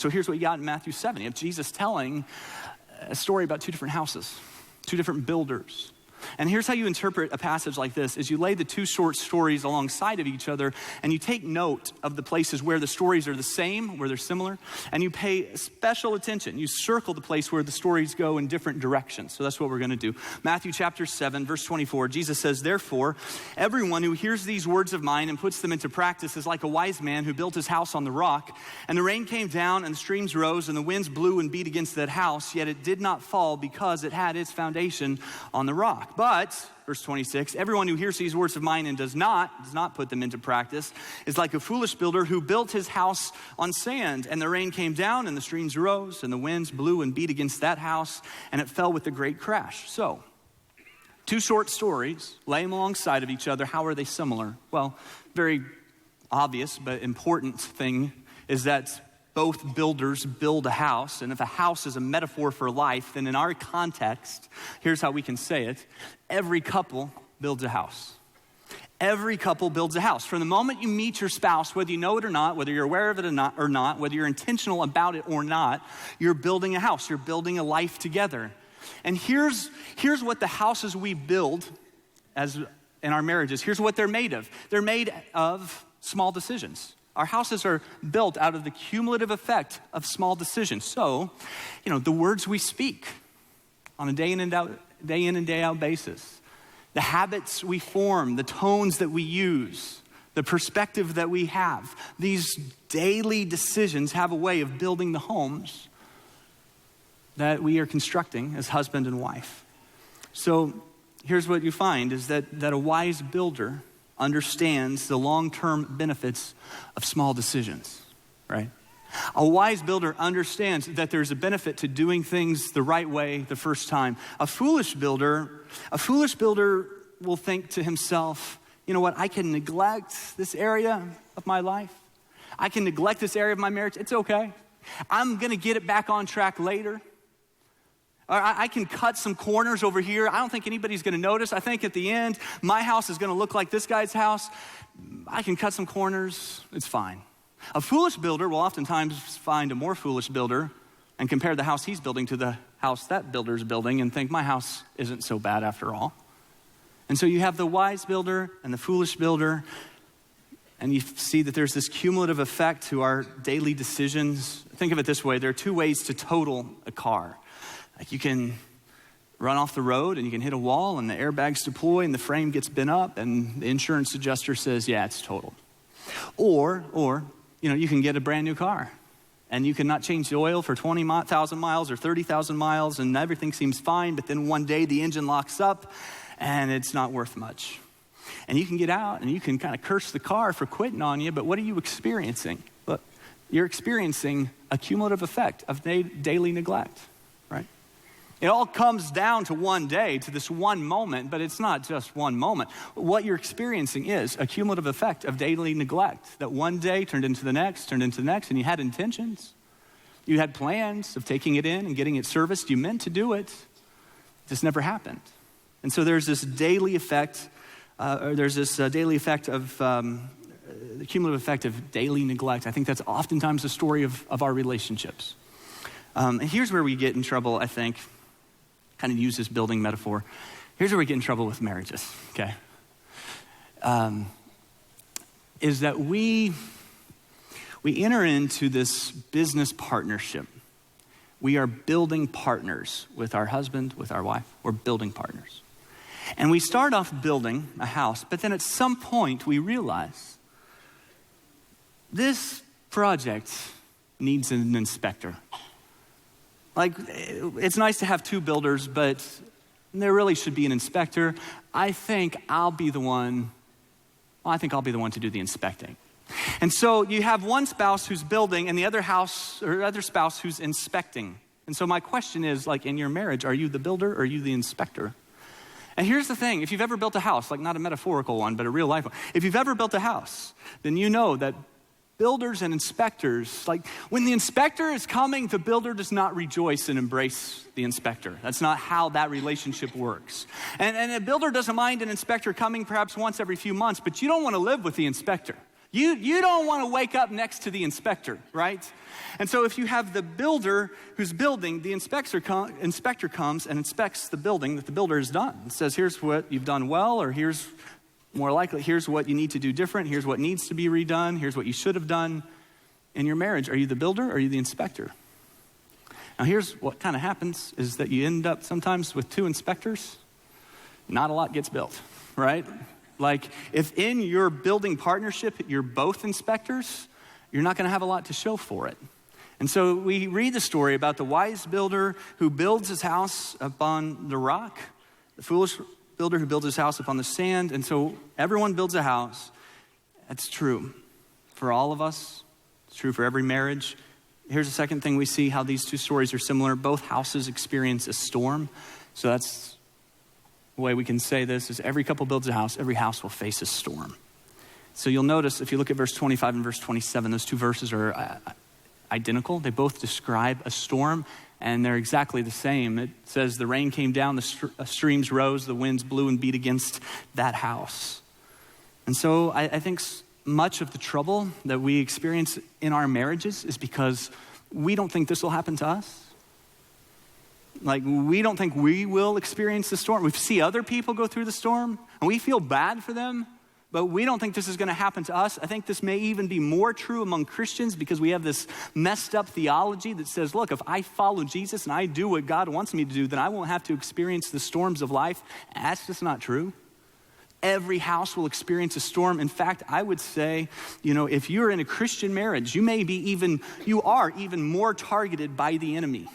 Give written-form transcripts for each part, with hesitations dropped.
So here's what you got in Matthew 7. You have Jesus telling a story about two different houses, two different builders. And here's how you interpret a passage like this, is you lay the two short stories alongside of each other, and you take note of the places where the stories are the same, where they're similar, and you pay special attention. You circle the place where the stories go in different directions. So that's what we're going to do. Matthew chapter 7, verse 24, Jesus says, "Therefore, everyone who hears these words of mine and puts them into practice is like a wise man who built his house on the rock. And the rain came down, and the streams rose, and the winds blew and beat against that house, yet it did not fall because it had its foundation on the rock. But," verse 26, "everyone who hears these words of mine and does not put them into practice is like a foolish builder who built his house on sand. And the rain came down, and the streams rose, and the winds blew and beat against that house, and it fell with a great crash." So, two short stories, lay them alongside of each other. How are they similar? Well, very obvious but important thing is that both builders build a house, and if a house is a metaphor for life, then in our context, here's how we can say it: every couple builds a house. Every couple builds a house. From the moment you meet your spouse, whether you know it or not, whether you're aware of it or not, whether you're intentional about it or not, you're building a house. You're building a life together. And here's what the houses we build as in our marriages, here's what they're made of. They're made of small decisions. Our houses are built out of the cumulative effect of small decisions. So, the words we speak on a day in and day out basis, the habits we form, the tones that we use, the perspective that we have, these daily decisions have a way of building the homes that we are constructing as husband and wife. So here's what you find is that a wise builder understands the long-term benefits of small decisions, right? A wise builder understands that there's a benefit to doing things the right way the first time. A foolish builder will think to himself, you know what, I can neglect this area of my life. I can neglect this area of my marriage. It's okay. I'm gonna get it back on track later. Or I can cut some corners over here. I don't think anybody's gonna notice. I think at the end, my house is gonna look like this guy's house. I can cut some corners, it's fine. A foolish builder will oftentimes find a more foolish builder and compare the house he's building to the house that builder's building and think, my house isn't so bad after all. And so you have the wise builder and the foolish builder, and you see that there's this cumulative effect to our daily decisions. Think of it this way, there are two ways to total a car. Like you can run off the road and you can hit a wall and the airbags deploy and the frame gets bent up and the insurance adjuster says, yeah, it's totaled. Or you can get a brand new car and you can not change the oil for 20,000 miles or 30,000 miles and everything seems fine, but then one day the engine locks up and it's not worth much. And you can get out and you can kind of curse the car for quitting on you, but what are you experiencing? Look, you're experiencing a cumulative effect of daily neglect, right? It all comes down to one day, to this one moment, but it's not just one moment. What you're experiencing is a cumulative effect of daily neglect that one day turned into the next, and you had intentions. You had plans of taking it in and getting it serviced. You meant to do it. It just never happened. And so there's this daily effect, the cumulative effect of daily neglect. I think that's oftentimes the story of our relationships. And here's where we get in trouble, I think. Kind of use this building metaphor. Here's where we get in trouble with marriages, okay? Is that we enter into this business partnership. We are building partners with our husband, with our wife. We're building partners. And we start off building a house, but then at some point we realize this project needs an inspector. Like, it's nice to have two builders, but there really should be an inspector. I think I'll be the one to do the inspecting. And so you have one spouse who's building and the other spouse who's inspecting. And so my question is, like in your marriage, are you the builder or are you the inspector? And here's the thing, if you've ever built a house, like not a metaphorical one, but a real life one. If you've ever built a house, then you know that builders and inspectors, like when the inspector is coming, the builder does not rejoice and embrace the inspector. That's not how that relationship works. And a builder doesn't mind an inspector coming perhaps once every few months, but you don't want to live with the inspector. You don't want to wake up next to the inspector, right? And so if you have the builder who's building, the inspector comes and inspects the building that the builder has done. It says, here's what you've done well, or here's more likely, here's what you need to do different, here's what needs to be redone, here's what you should have done in your marriage. Are you the builder or are you the inspector? Now here's what kind of happens is that you end up sometimes with two inspectors, not a lot gets built, right? Like if in your building partnership, you're both inspectors, you're not gonna have a lot to show for it. And so we read the story about the wise builder who builds his house upon the rock, the foolish builder who builds his house upon the sand. And so everyone builds a house. That's true for all of us. It's true for every marriage. Here's the second thing we see how these two stories are similar. Both houses experience a storm. So that's the way we can say this is every couple builds a house, every house will face a storm. So you'll notice if you look at verse 25 and verse 27, those two verses are identical. They both describe a storm and they're exactly the same. It says the rain came down, the streams rose, the winds blew and beat against that house. And so I think much of the trouble that we experience in our marriages is because we don't think this will happen to us. Like we don't think we will experience the storm. We see other people go through the storm and we feel bad for them, but we don't think this is gonna happen to us. I think this may even be more true among Christians because we have this messed up theology that says, look, if I follow Jesus and I do what God wants me to do, then I won't have to experience the storms of life. And that's just not true. Every house will experience a storm. In fact, I would say, if you're in a Christian marriage, you are even more targeted by the enemy.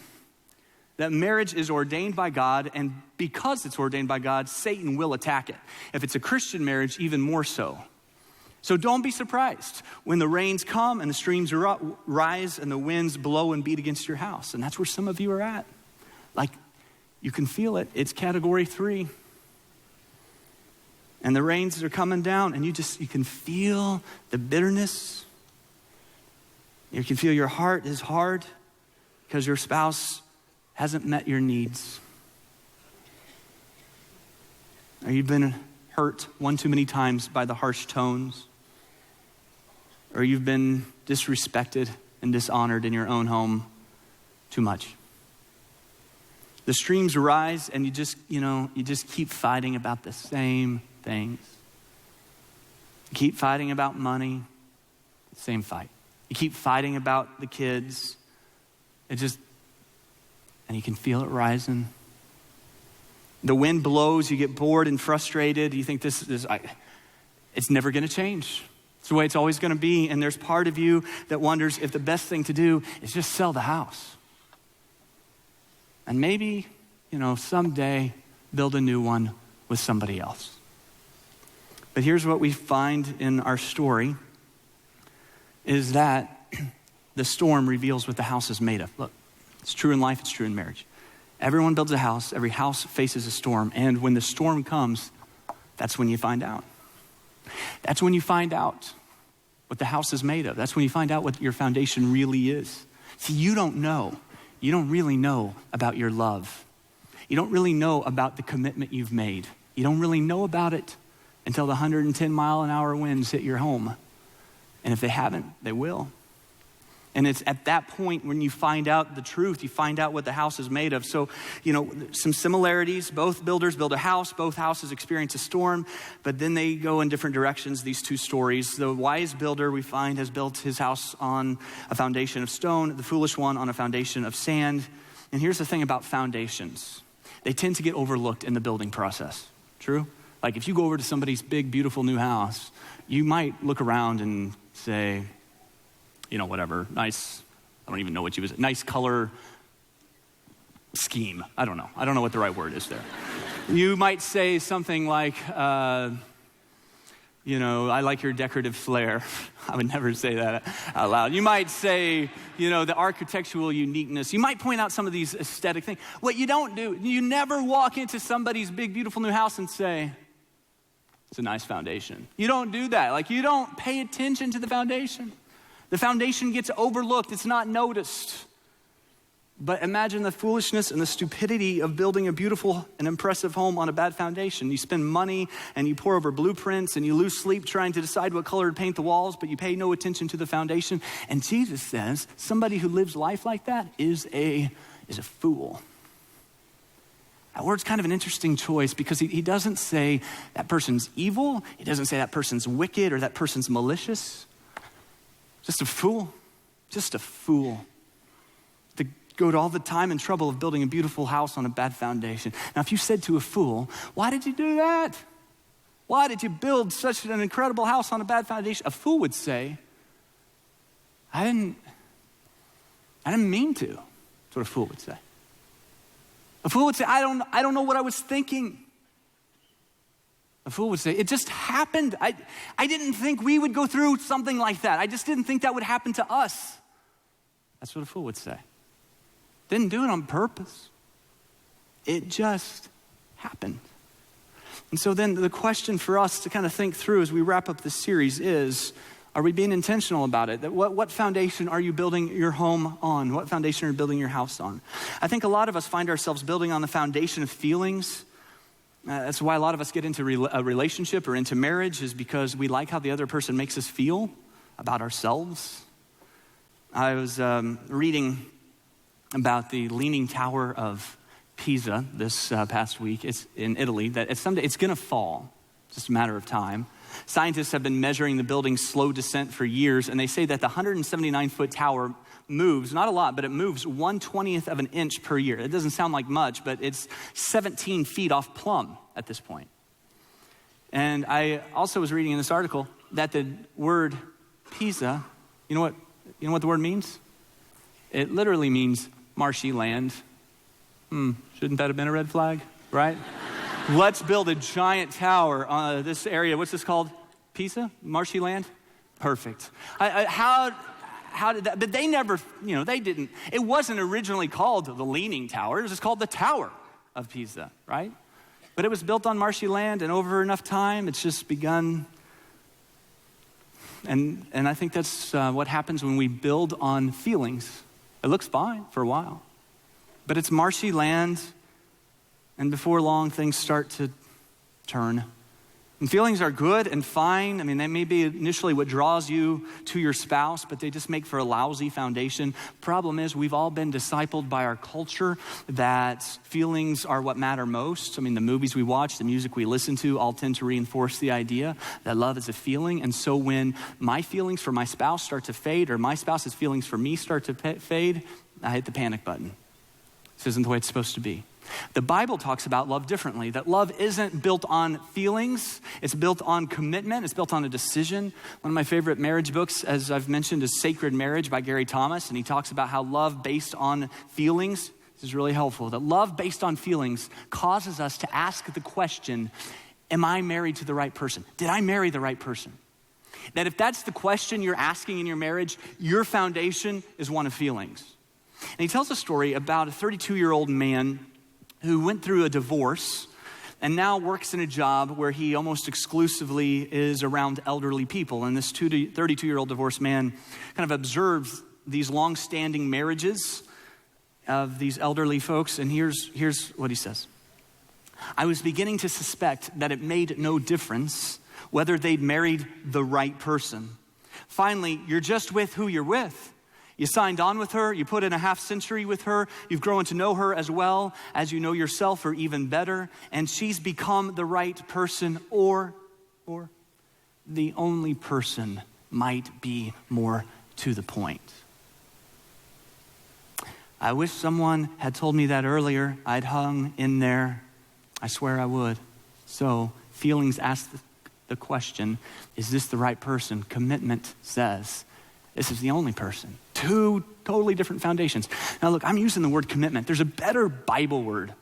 That marriage is ordained by God, and because it's ordained by God, Satan will attack it. If it's a Christian marriage, even more so. So don't be surprised when the rains come and the streams rise and the winds blow and beat against your house. And that's where some of you are at. Like, you can feel it. It's category 3. And the rains are coming down and you can feel the bitterness. You can feel your heart is hard because your spouse hasn't met your needs. Or you've been hurt one too many times by the harsh tones. Or you've been disrespected and dishonored in your own home too much. The streams rise and you just keep fighting about the same things. You keep fighting about money, same fight. You keep fighting about the kids. And you can feel it rising. The wind blows, you get bored and frustrated. You think it's never gonna change. It's the way it's always gonna be. And there's part of you that wonders if the best thing to do is just sell the house. And maybe, someday build a new one with somebody else. But here's what we find in our story is that the storm reveals what the house is made of. Look, it's true in life, it's true in marriage. Everyone builds a house, every house faces a storm, and when the storm comes, that's when you find out. That's when you find out what the house is made of. That's when you find out what your foundation really is. See, you don't really know about your love. You don't really know about the commitment you've made. You don't really know about it until the 110-mile-an-hour winds hit your home. And if they haven't, they will. And it's at that point when you find out the truth, you find out what the house is made of. So, some similarities. Both builders build a house. Both houses experience a storm. But then they go in different directions, these two stories. The wise builder, we find, has built his house on a foundation of stone. The foolish one on a foundation of sand. And here's the thing about foundations. They tend to get overlooked in the building process. True? Like if you go over to somebody's big, beautiful new house, you might look around and say, whatever, nice, I don't even know what nice color scheme. I don't know what the right word is there. You might say something like, I like your decorative flair. I would never say that out loud. You might say, the architectural uniqueness. You might point out some of these aesthetic things. What you don't do, you never walk into somebody's big, beautiful new house and say, it's a nice foundation. You don't do that. Like you don't pay attention to the foundation. The foundation gets overlooked. It's not noticed. But imagine the foolishness and the stupidity of building a beautiful and impressive home on a bad foundation. You spend money and you pore over blueprints and you lose sleep trying to decide what color to paint the walls, but you pay no attention to the foundation. And Jesus says somebody who lives life like that is a fool. That word's kind of an interesting choice because he doesn't say that person's evil. He doesn't say that person's wicked or that person's malicious. Just a fool. Just a fool. To go to all the time and trouble of building a beautiful house on a bad foundation. Now, if you said to a fool, why did you do that? Why did you build such an incredible house on a bad foundation? A fool would say, I didn't mean to. That's what a fool would say. A fool would say, I don't know what I was thinking. A fool would say, it just happened. I didn't think we would go through something like that. I just didn't think that would happen to us. That's what a fool would say. Didn't do it on purpose. It just happened. And so then the question for us to kind of think through as we wrap up this series is, are we being intentional about it? What foundation are you building your home on? What foundation are you building your house on? I think a lot of us find ourselves building on the foundation of feelings. That's why a lot of us get into a relationship or into marriage, is because we like how the other person makes us feel about ourselves. I was reading about the Leaning Tower of Pisa this past week. It's in Italy. That someday it's going to fall. It's just a matter of time. Scientists have been measuring the building's slow descent for years, and they say that the 179-foot tower moves, not a lot, but it moves 1/20th of an inch per year. It doesn't sound like much, but it's 17 feet off plumb at this point. And I also was reading in this article that the word Pisa, you know what the word means? It literally means marshy land. Shouldn't that have been a red flag, right? Let's build a giant tower on this area. What's this called? Pisa? Marshy land? Perfect. How did that? But they never, they didn't. It wasn't originally called the Leaning Tower. It was just called the Tower of Pisa, right? But it was built on marshy land, and over enough time, it's just begun. And I think that's what happens when we build on feelings. It looks fine for a while, but it's marshy land. And before long, things start to turn. And feelings are good and fine. I mean, they may be initially what draws you to your spouse, but they just make for a lousy foundation. Problem is, we've all been discipled by our culture that feelings are what matter most. I mean, the movies we watch, the music we listen to all tend to reinforce the idea that love is a feeling. And so when my feelings for my spouse start to fade, or my spouse's feelings for me start to fade, I hit the panic button. This isn't the way it's supposed to be. The Bible talks about love differently, that love isn't built on feelings, it's built on commitment, it's built on a decision. One of my favorite marriage books, as I've mentioned, is Sacred Marriage by Gary Thomas, and he talks about how love based on feelings, this is really helpful, that love based on feelings causes us to ask the question, am I married to the right person? Did I marry the right person? That if that's the question you're asking in your marriage, your foundation is one of feelings. And he tells a story about a 32-year-old man who went through a divorce and now works in a job where he almost exclusively is around elderly people. And this 32-year-old divorced man kind of observes these long-standing marriages of these elderly folks. And here's what he says. I was beginning to suspect that it made no difference whether they'd married the right person. Finally, you're just with who you're with. You signed on with her, you put in a half century with her, you've grown to know her as well as you know yourself, or even better, and she's become the right person, or the only person might be more to the point. I wish someone had told me that earlier. I'd hung in there. I swear I would. So feelings ask the question, is this the right person? Commitment says, this is the only person. Two totally different foundations. Now look, I'm using the word commitment. There's a better Bible word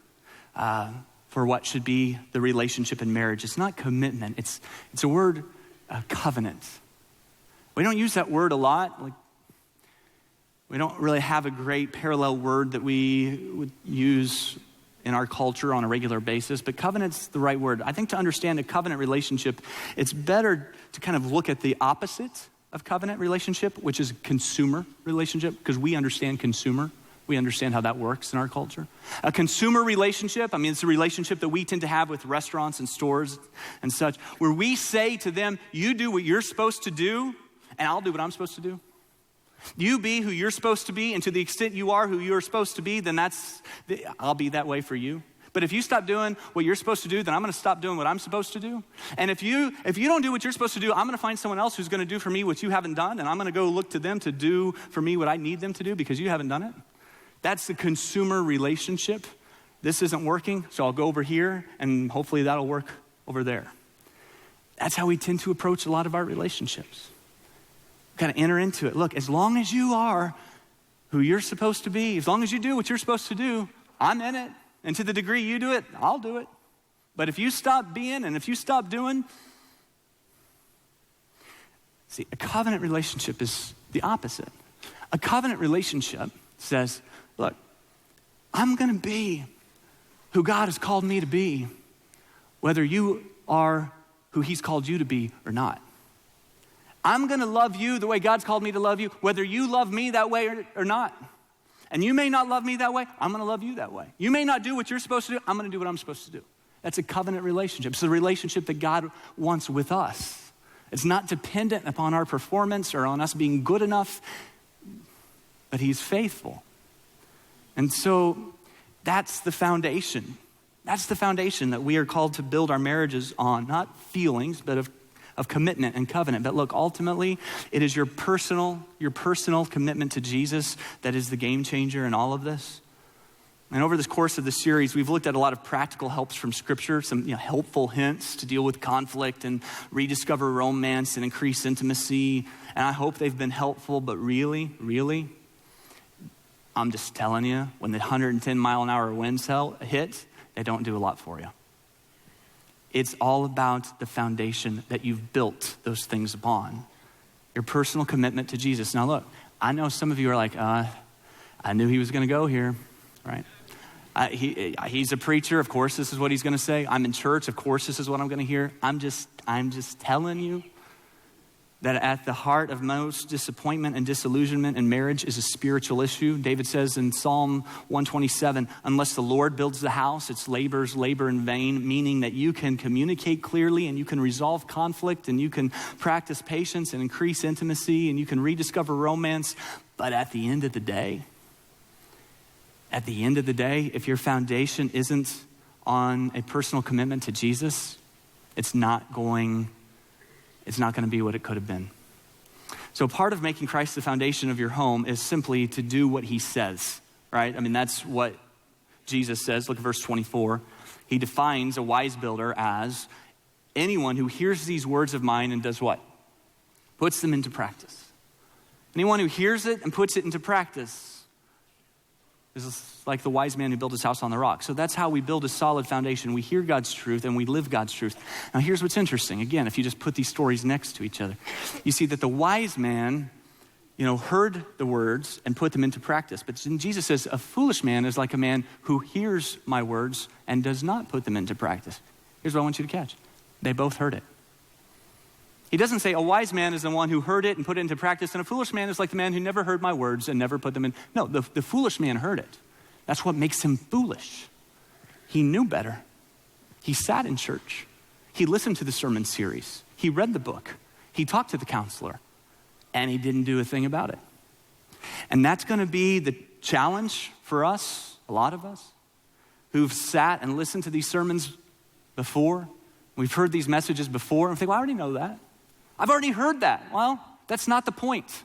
for what should be the relationship in marriage. It's not commitment. It's a word, covenant. We don't use that word a lot. Like, we don't really have a great parallel word that we would use in our culture on a regular basis, but covenant's the right word. I think to understand a covenant relationship, it's better to kind of look at the opposite of covenant relationship, which is consumer relationship, because we understand consumer We understand how that works in our culture. A consumer relationship, I mean, it's a relationship that we tend to have with restaurants and stores and such, where we say to them, you do what you're supposed to do, and I'll do what I'm supposed to do. You be who you're supposed to be, and to the extent you are who you're supposed to be, then I'll be that way for you. But if you stop doing what you're supposed to do, then I'm gonna stop doing what I'm supposed to do. And if you don't do what you're supposed to do, I'm gonna find someone else who's gonna do for me what you haven't done, and I'm gonna go look to them to do for me what I need them to do because you haven't done it. That's the consumer relationship. This isn't working, so I'll go over here, and hopefully that'll work over there. That's how we tend to approach a lot of our relationships. Kind of enter into it. Look, as long as you are who you're supposed to be, as long as you do what you're supposed to do, I'm in it. And to the degree you do it, I'll do it. But if you stop being and if you stop doing, see, a covenant relationship is the opposite. A covenant relationship says, look, I'm gonna be who God has called me to be, whether you are who he's called you to be or not. I'm gonna love you the way God's called me to love you, whether you love me that way or not. And you may not love me that way, I'm gonna love you that way. You may not do what you're supposed to do, I'm gonna do what I'm supposed to do. That's a covenant relationship. It's the relationship that God wants with us. It's not dependent upon our performance or on us being good enough, but he's faithful. And so that's the foundation. That's the foundation that we are called to build our marriages on, not feelings, but of commitment and covenant. But look, ultimately, it is your personal commitment to Jesus that is the game changer in all of this. And over this course of the series, we've looked at a lot of practical helps from Scripture, some helpful hints to deal with conflict and rediscover romance and increase intimacy. And I hope they've been helpful, but really, I'm just telling you, when the 110-mile-an-hour winds hit, they don't do a lot for you. It's all about the foundation that you've built those things upon. Your personal commitment to Jesus. Now look, I know some of you are like, I knew he was gonna go here, right? He's a preacher, of course this is what he's gonna say. I'm in church, of course this is what I'm gonna hear. I'm just telling you that at the heart of most disappointment and disillusionment in marriage is a spiritual issue. David says in Psalm 127, unless the Lord builds the house, its labor in vain, meaning that you can communicate clearly and you can resolve conflict and you can practice patience and increase intimacy and you can rediscover romance. But at the end of the day, if your foundation isn't on a personal commitment to Jesus, it's not going to be what it could have been. So part of making Christ the foundation of your home is simply to do what he says, right? I mean, that's what Jesus says. Look at verse 24. He defines a wise builder as anyone who hears these words of mine and does what? Puts them into practice. Anyone who hears it and puts it into practice is like the wise man who built his house on the rock. So that's how we build a solid foundation. We hear God's truth and we live God's truth. Now here's what's interesting. Again, if you just put these stories next to each other, you see that the wise man, heard the words and put them into practice. But Jesus says a foolish man is like a man who hears my words and does not put them into practice. Here's what I want you to catch. They both heard it. He doesn't say a wise man is the one who heard it and put it into practice, and a foolish man is like the man who never heard my words and never put them in. No, the foolish man heard it. That's what makes him foolish. He knew better. He sat in church. He listened to the sermon series. He read the book. He talked to the counselor, and he didn't do a thing about it. And that's gonna be the challenge for us, a lot of us, who've sat and listened to these sermons before. We've heard these messages before, and we think, well, I already know that. I've already heard that. Well, that's not the point.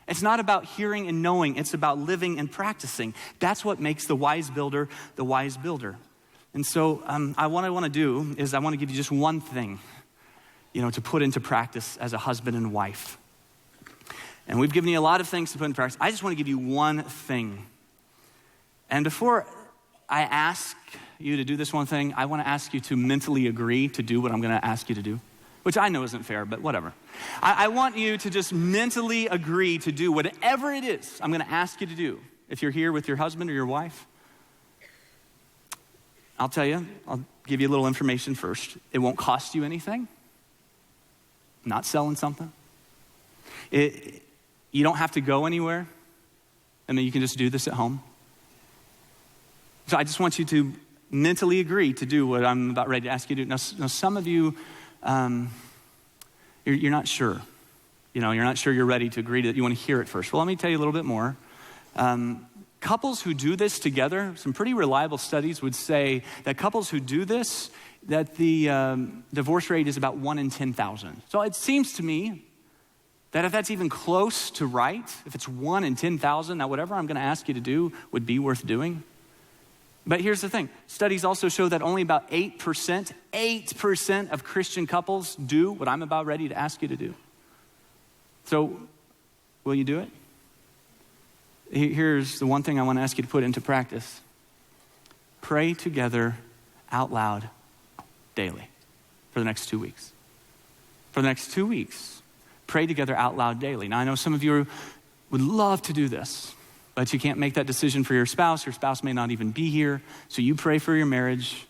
It's not about hearing and knowing. It's about living and practicing. That's what makes the wise builder the wise builder. And so what I want to do is I want to give you just one thing, to put into practice as a husband and wife. And we've given you a lot of things to put into practice. I just want to give you one thing. And before I ask you to do this one thing, I want to ask you to mentally agree to do what I'm going to ask you to do. Which I know isn't fair, but whatever. I want you to just mentally agree to do whatever it is I'm gonna ask you to do. If you're here with your husband or your wife, I'll give you a little information first. It won't cost you anything. I'm not selling something. You don't have to go anywhere. You can just do this at home. So I just want you to mentally agree to do what I'm about ready to ask you to do. Now some of you, you're not sure. You're not sure you're ready to agree to it. You want to hear it first. Well, let me tell you a little bit more. Couples who do this together, some pretty reliable studies would say that couples who do this, that the divorce rate is about 1 in 10,000. So it seems to me that if that's even close to right, if it's 1 in 10,000, now whatever I'm going to ask you to do would be worth doing. But here's the thing. Studies also show that only about 8% of Christian couples do what I'm about ready to ask you to do. So will you do it? Here's the one thing I want to ask you to put into practice. Pray together out loud daily for the next 2 weeks. For the next 2 weeks, pray together out loud daily. Now, I know some of you would love to do this, but you can't make that decision for your spouse. Your spouse may not even be here, so you pray for your marriage.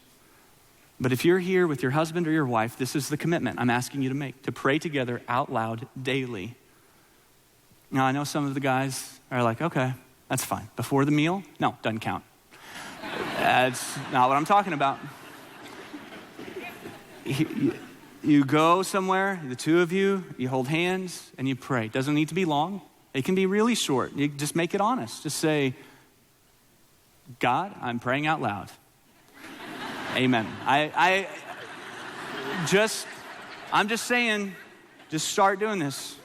But if you're here with your husband or your wife, this is the commitment I'm asking you to make, to pray together out loud daily. Now, I know some of the guys are like, okay, that's fine. Before the meal? No, doesn't count. That's not what I'm talking about. You go somewhere, the two of you, you hold hands and you pray. It doesn't need to be long. It can be really short. You just make it honest. Just say, God, I'm praying out loud. Amen. I'm just saying, just start doing this.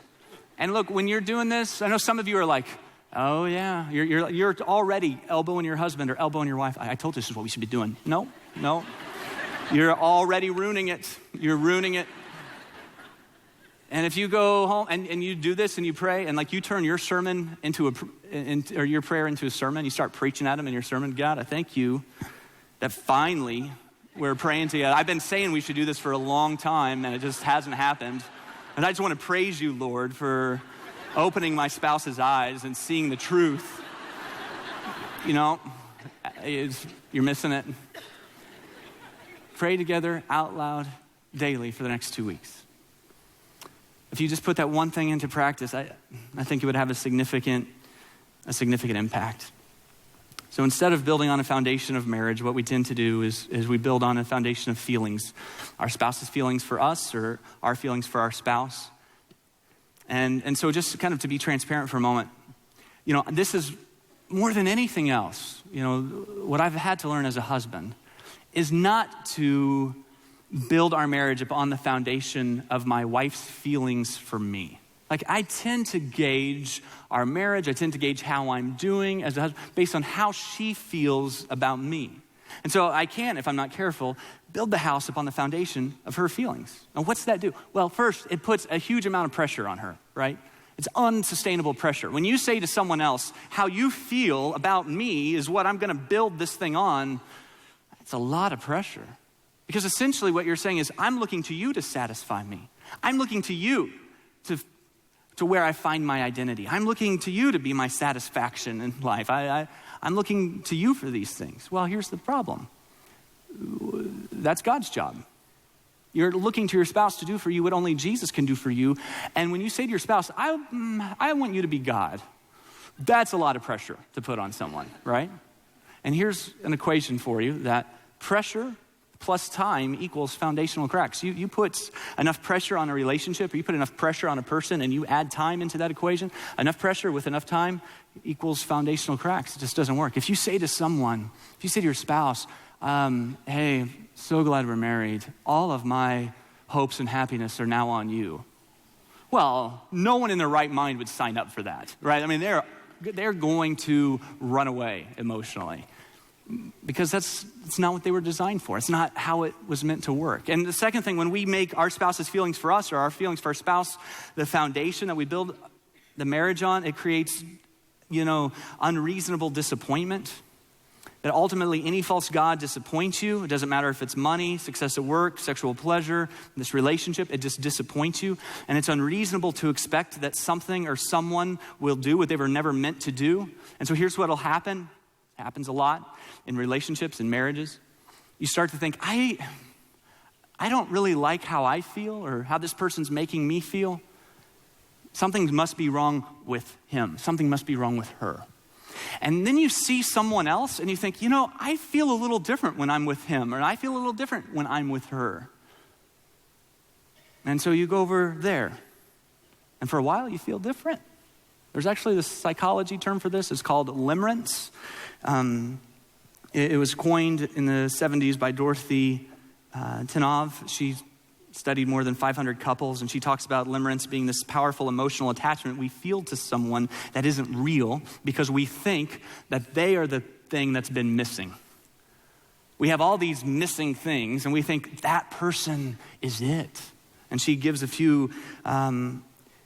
And look, when you're doing this, I know some of you are like, oh yeah, you're already elbowing your husband or elbowing your wife. I told you this is what we should be doing. No. You're already ruining it. You're ruining it. And if you go home and you do this and you pray and like you turn your sermon or your prayer into a sermon, you start preaching at him in your sermon, God, I thank you that finally we're praying together. I've been saying we should do this for a long time and it just hasn't happened. And I just want to praise you, Lord, for opening my spouse's eyes and seeing the truth. You're missing it. Pray together out loud daily for the next 2 weeks. If you just put that one thing into practice, I think it would have a significant impact. So instead of building on a foundation of marriage, what we tend to do is we build on a foundation of feelings. Our spouse's feelings for us or our feelings for our spouse. And so just kind of to be transparent for a moment, this is more than anything else, what I've had to learn as a husband is not to build our marriage upon the foundation of my wife's feelings for me. Like I tend to gauge our marriage, I tend to gauge how I'm doing as a husband based on how she feels about me. And so I can, if I'm not careful, build the house upon the foundation of her feelings. Now what's that do? Well, first, it puts a huge amount of pressure on her, right? It's unsustainable pressure. When you say to someone else, how you feel about me is what I'm gonna build this thing on, it's a lot of pressure. Because essentially what you're saying is, I'm looking to you to satisfy me. I'm looking to you to where I find my identity. I'm looking to you to be my satisfaction in life. I'm looking to you for these things. Well, here's the problem. That's God's job. You're looking to your spouse to do for you what only Jesus can do for you. And when you say to your spouse, I want you to be God, that's a lot of pressure to put on someone, right? And here's an equation for you that pressure plus time equals foundational cracks. You put enough pressure on a relationship, or you put enough pressure on a person and you add time into that equation, enough pressure with enough time equals foundational cracks. It just doesn't work. If you say to your spouse, hey, so glad we're married. All of my hopes and happiness are now on you. Well, no one in their right mind would sign up for that, right? I mean, they're going to run away emotionally. Because that's not what they were designed for. It's not how it was meant to work. And the second thing, when we make our spouse's feelings for us or our feelings for our spouse the foundation that we build the marriage on, it creates, unreasonable disappointment. That ultimately any false god disappoints you. It doesn't matter if it's money, success at work, sexual pleasure, this relationship, it just disappoints you. And it's unreasonable to expect that something or someone will do what they were never meant to do. And so here's what'll happen. It happens a lot in relationships and marriages. You start to think, I don't really like how I feel or how this person's making me feel. Something must be wrong with him. Something must be wrong with her. And then you see someone else and you think, I feel a little different when I'm with him, or I feel a little different when I'm with her. And so you go over there. And for a while, you feel different. There's actually this psychology term for this. It's called limerence. It was coined in the 70s by Dorothy Tinov. She studied more than 500 couples, and she talks about limerence being this powerful emotional attachment we feel to someone that isn't real because we think that they are the thing that's been missing. We have all these missing things, and we think that person is it. And she gives a few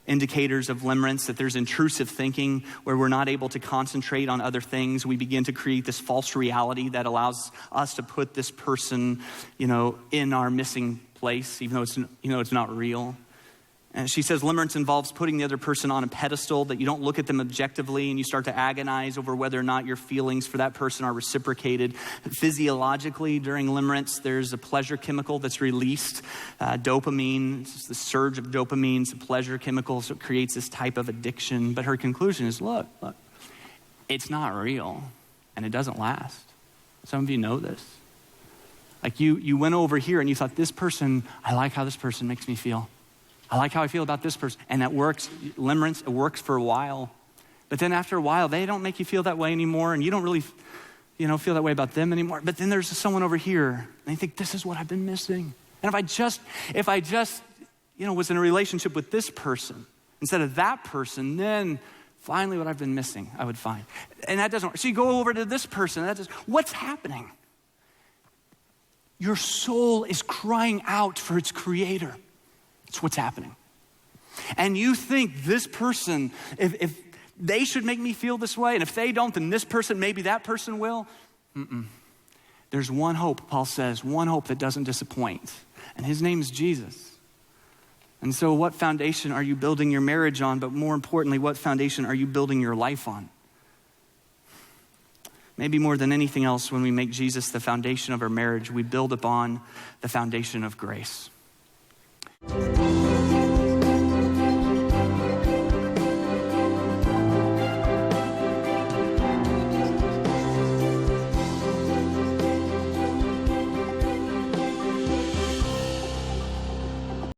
indicators of limerence, that there's intrusive thinking where we're not able to concentrate on other things. We begin to create this false reality that allows us to put this person, in our missing place, even though it's not real. And she says limerence involves putting the other person on a pedestal, that you don't look at them objectively and you start to agonize over whether or not your feelings for that person are reciprocated. Physiologically, during limerence, there's a pleasure chemical that's released, dopamine. It's the surge of dopamine, it's a pleasure chemical, so it creates this type of addiction. But her conclusion is, look, it's not real and it doesn't last. Some of you know this. Like you went over here and you thought, this person, I like how this person makes me feel. I like how I feel about this person. And that works, limerence, it works for a while. But then after a while, they don't make you feel that way anymore, and you don't really, feel that way about them anymore. But then there's someone over here, and you think, this is what I've been missing. And if I just, was in a relationship with this person instead of that person, then finally what I've been missing, I would find. And that doesn't work. So you go over to this person, what's happening? Your soul is crying out for its creator. That's what's happening. And you think this person, if they should make me feel this way, and if they don't, then this person, maybe that person will. There's one hope, Paul says, one hope that doesn't disappoint. And his name is Jesus. And so what foundation are you building your marriage on? But more importantly, what foundation are you building your life on? Maybe more than anything else, when we make Jesus the foundation of our marriage, we build upon the foundation of grace.